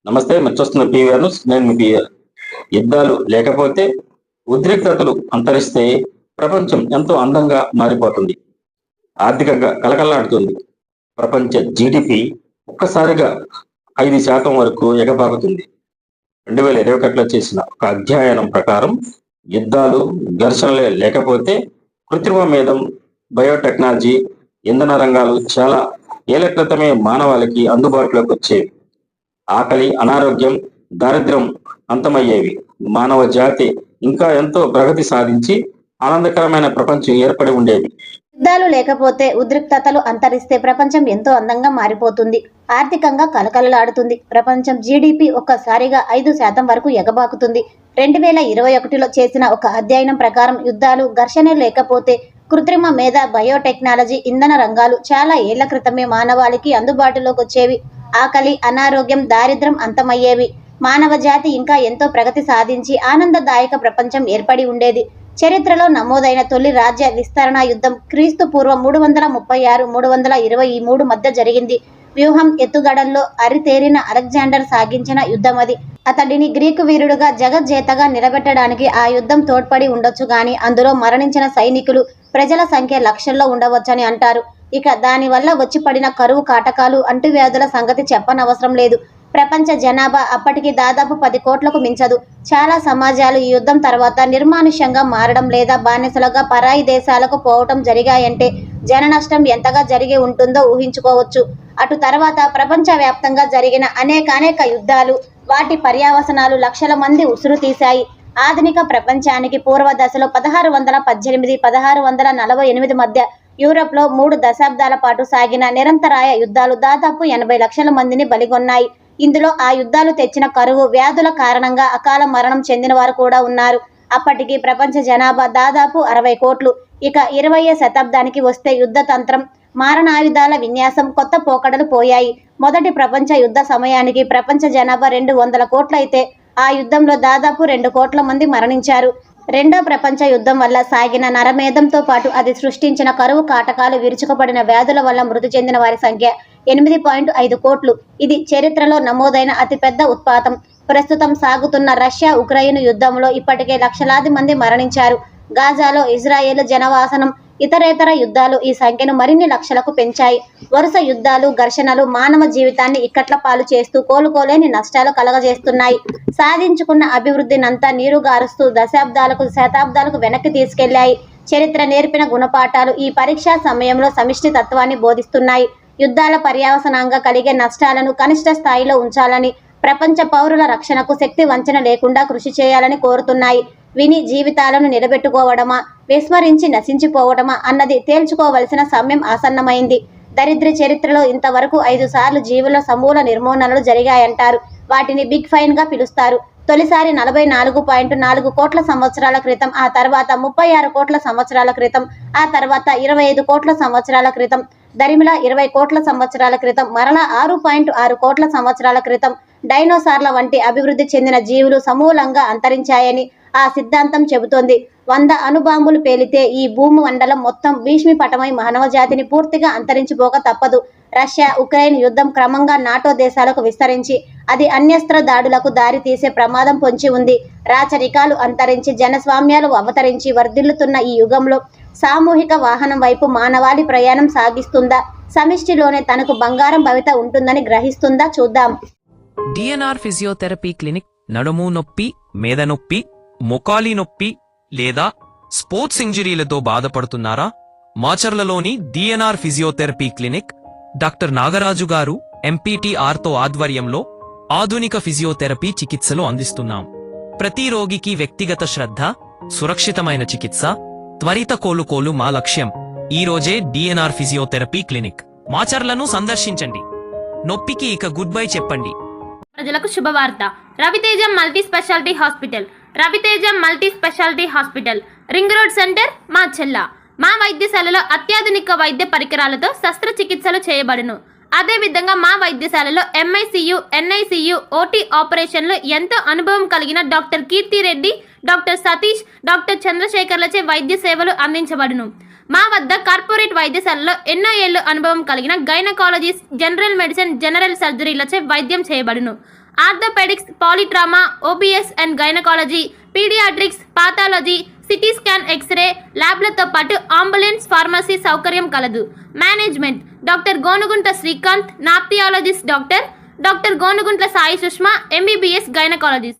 నమస్తే, మీరు చూస్తున్న పీవీఆర్ న్యూస్. నేను మీ పీవీఆర్. యుద్ధాలు లేకపోతే, ఉద్రిక్తతలు అంతరిస్తే ప్రపంచం ఎంతో అందంగా మారిపోతుంది. ఆర్థికంగా కలకల్లాడుతుంది. ప్రపంచ జీడిపి ఒక్కసారిగా 5% వరకు ఎగబాకుతుంది. 2021లో చేసిన ఒక అధ్యయనం ప్రకారం యుద్ధాలు, ఘర్షణలే లేకపోతే కృత్రిమ మేధం, బయోటెక్నాలజీ, ఇంధన రంగాలు చాలా ఏళ్ల క్రితమే మానవాళికి అందుబాటులోకి వచ్చేవి. ఆకలి, అనారోగ్యం, దారిద్ర్యం అంతమయ్యేవి. మానవ జాతి ఇంకా ఎంతో ప్రగతి సాధించి ఆనందకరమైన ప్రపంచం ఏర్పడి ఉండేది. యుద్ధాలు లేకపోతే, ఉద్రిక్తతలు అంతరిస్తే ప్రపంచం ఎంతో అందంగా మారిపోతుంది. ఆర్థికంగా కలకలలాడుతుంది. ప్రపంచం జీడిపి ఒక్కసారిగా 5% వరకు ఎగబాకుతుంది. 2021లో చేసిన ఒక అధ్యయనం ప్రకారం యుద్ధాలు, ఘర్షణలు లేకపోతే కృత్రిమ మేధ, బయోటెక్నాలజీ, ఇంధన రంగాలు చాలా ఏళ్ల క్రితమే మానవాళికి అందుబాటులోకి వచ్చేవి. ఆకలి, అనారోగ్యం, దారిద్ర్యం అంతమయ్యేవి. మానవ జాతి ఇంకా ఎంతో ప్రగతి సాధించి ఆనందదాయక ప్రపంచం ఏర్పడి ఉండేది. చరిత్రలో నమోదైన తొలి రాజ్య విస్తరణ యుద్ధం క్రీస్తు పూర్వం 336-323 మధ్య జరిగింది. వ్యూహం, ఎత్తుగడల్లో అరితేరిన అలెగ్జాండర్ సాగించిన యుద్ధం అది. అతడిని గ్రీకు వీరుడుగా, జగజ్జేతగా నిలబెట్టడానికి ఆ యుద్ధం తోడ్పడి ఉండొచ్చు గాని అందులో మరణించిన సైనికులు, ప్రజల సంఖ్య లక్షల్లో ఉండవచ్చని అంటారు. ఇక దానివల్ల వచ్చి పడిన కరువు కాటకాలు, అంటువ్యాధుల సంగతి చెప్పనవసరం లేదు. ప్రపంచ జనాభా అప్పటికి దాదాపు 10 కోట్లకు మించదు. చాలా సమాజాలు ఈ యుద్ధం తర్వాత నిర్మానుష్యంగా మారడం లేదా బానిసలుగా పరాయి దేశాలకు పోవటం జరిగాయంటే జన నష్టం ఎంతగా జరిగి ఉంటుందో ఊహించుకోవచ్చు. అటు తర్వాత ప్రపంచవ్యాప్తంగా జరిగిన అనేక యుద్ధాలు, వాటి పర్యవసానాలు లక్షల మంది ఉసురు తీశాయి. ఆధునిక ప్రపంచానికి పూర్వ దశలో 1618-1648 మధ్య యూరప్లో 3 దశాబ్దాల పాటు సాగిన నిరంతరాయ యుద్ధాలు దాదాపు 80 లక్షల మందిని బలిగొన్నాయి. ఇందులో ఆ యుద్ధాలు తెచ్చిన కరువు, వ్యాధుల కారణంగా అకాల మరణం చెందిన వారు కూడా ఉన్నారు. అప్పటికి ప్రపంచ జనాభా దాదాపు 60 కోట్లు. ఇక 20వ శతాబ్దానికి వస్తే యుద్ధ తంత్రం, మారణాయుధాల విన్యాసం, కొత్త పోకడలు పోయాయి. మొదటి ప్రపంచ యుద్ధ సమయానికి ప్రపంచ జనాభా 200 కోట్లయితే ఆ యుద్ధంలో దాదాపు 2 కోట్ల మంది మరణించారు. రెండో ప్రపంచ యుద్ధం వల్ల సాగిన నరమేధంతో పాటు అది సృష్టించిన కరువు కాటకాలు, విరుచుకుపడిన వ్యాధుల వల్ల మృతి చెందిన వారి సంఖ్య 8.5 కోట్లు. ఇది చరిత్రలో నమోదైన అతిపెద్ద ఉత్పాతం. ప్రస్తుతం సాగుతున్న రష్యా ఉక్రెయిన్ యుద్ధంలో ఇప్పటికే లక్షలాది మంది మరణించారు. గాజాలో ఇజ్రాయెల్ జనవాసనం, ఇతరేతర యుద్ధాలు ఈ సంఖ్యను మరిన్ని లక్షలకు పెంచాయి. వరుస యుద్ధాలు, ఘర్షణలు మానవ జీవితాన్ని ఇక్కట్ల పాలు చేస్తూ కోలుకోలేని నష్టాలు కలగజేస్తున్నాయి. సాధించుకున్న అభివృద్ధినంతా నీరుగారుస్తూ దశాబ్దాలకు, శతాబ్దాలకు వెనక్కి తీసుకెళ్లాయి. చరిత్ర నేర్పిన గుణపాఠాలు ఈ పరీక్షా సమయంలో సమిష్టి తత్వాన్ని బోధిస్తున్నాయి. యుద్ధాల పర్యవసానంగా కలిగే నష్టాలను కనిష్ట స్థాయిలో ఉంచాలని, ప్రపంచ పౌరుల రక్షణకు శక్తి వంచన లేకుండా కృషి చేయాలని కోరుతున్నాయి. విని జీవితాలను నిలబెట్టుకోవడమా, విస్మరించి నశించిపోవడమా అన్నది తేల్చుకోవలసిన సమయం ఆసన్నమైంది. దరిద్ర చరిత్రలో ఇంతవరకు 5 సార్లు జీవుల సమూల నిర్మూలనలు జరిగాయంటారు. వాటిని బిగ్ ఫైన్ గా పిలుస్తారు. తొలిసారి 44.4 కోట్ల సంవత్సరాల క్రితం, ఆ తర్వాత 36 కోట్ల సంవత్సరాల క్రితం, ఆ తర్వాత 25 కోట్ల సంవత్సరాల క్రితం, దరిమిలా 20 కోట్ల సంవత్సరాల క్రితం, మరలా 6.6 కోట్ల సంవత్సరాల క్రితం డైనోసార్ల వంటి అభివృద్ధి చెందిన జీవులు సమూలంగా అంతరించాయని ఆ సిద్ధాంతం చెబుతోంది. 100 అణుబాంబులు పేలితే ఈ భూమి మండలం మొత్తం భీష్మిపటమై మానవ జాతిని పూర్తిగా అంతరించిపోక తప్పదు. రష్యా ఉక్రెయిన్ యుద్ధం క్రమంగా నాటో దేశాలకు విస్తరించి అది అణ్యస్త్ర దాడులకు దారి తీసే ప్రమాదం పొంచి ఉంది. రాచరికాలు అంతరించి జనస్వామ్యాలు అవతరించి వర్ధిల్లుతున్న ఈ యుగంలో సామూహిక వాహనం వైపు మానవాళి ప్రయాణం సాగిస్తుందా, సమిష్టిలోనే తనకు బంగారం భవిత ఉంటుందని గ్రహిస్తుందా చూద్దాం. డిఎన్ఆర్ ఫిజియోథెరపీ క్లినిక్ నడుము నొప్పి, మేద నొప్పి, మొకాలి నొప్పి లేదా స్పోర్ట్స్ ఇంజరీలతో బాధపడుతున్నారా? మాచర్లలోని DNR physiotherapy clinic doctor Nagaraju garu ఎంపీటీఆర్తో ఆధ్వర్యంలో ఆధునిక ఫిజియోథెరపీ చికిత్సలు అందిస్తున్నాం. ప్రతి రోగికి వ్యక్తిగత శ్రద్ధ, సురక్షితమైన చికిత్స, త్వరిత కోలుకోలు మా లక్ష్యం. ఈ రోజే డిఎన్ఆర్ ఫిజియోథెరపీ క్లినిక్ మాచర్లను సందర్శించండి. నొప్పికి ఇక గుడ్ బై చెప్పండి. ప్రజలకు శుభవార్త. Raviteja multi speciality hospital. Raviteja multi speciality hospital, ring road centre, Macherla. మా వైద్యశాలలో అత్యాధునిక వైద్య పరికరాలతో శస్త్రచికిత్సలు చేయబడును. అదేవిధంగా మా వైద్యశాలలో ఎంఐసియు, ఎన్ఐసియు, ఓటీ ఆపరేషన్లు ఎంతో అనుభవం కలిగిన doctor Keerthi Reddy, doctor Satish, doctor చంద్రశేఖర్లచే వైద్య సేవలు అందించబడును. మా వద్ద కార్పొరేట్ వైద్యశాలలో ఎన్నో ఏళ్లు అనుభవం కలిగిన గైనకాలజిస్ట్, జనరల్ మెడిసిన్, జనరల్ సర్జరీలచే వైద్యం చేయబడును. Orthopaedics, polytrauma, OBS and gynaecology, paediatrics, pathology, CT scan, X ray ల్యాబ్లతో పాటు అంబులెన్స్, ఫార్మసీ సౌకర్యం కలదు. Management doctor Gonuguntla Srikanth, nephrologist doctor Gonuguntla Sai Sushma, MBBS gynaecologist.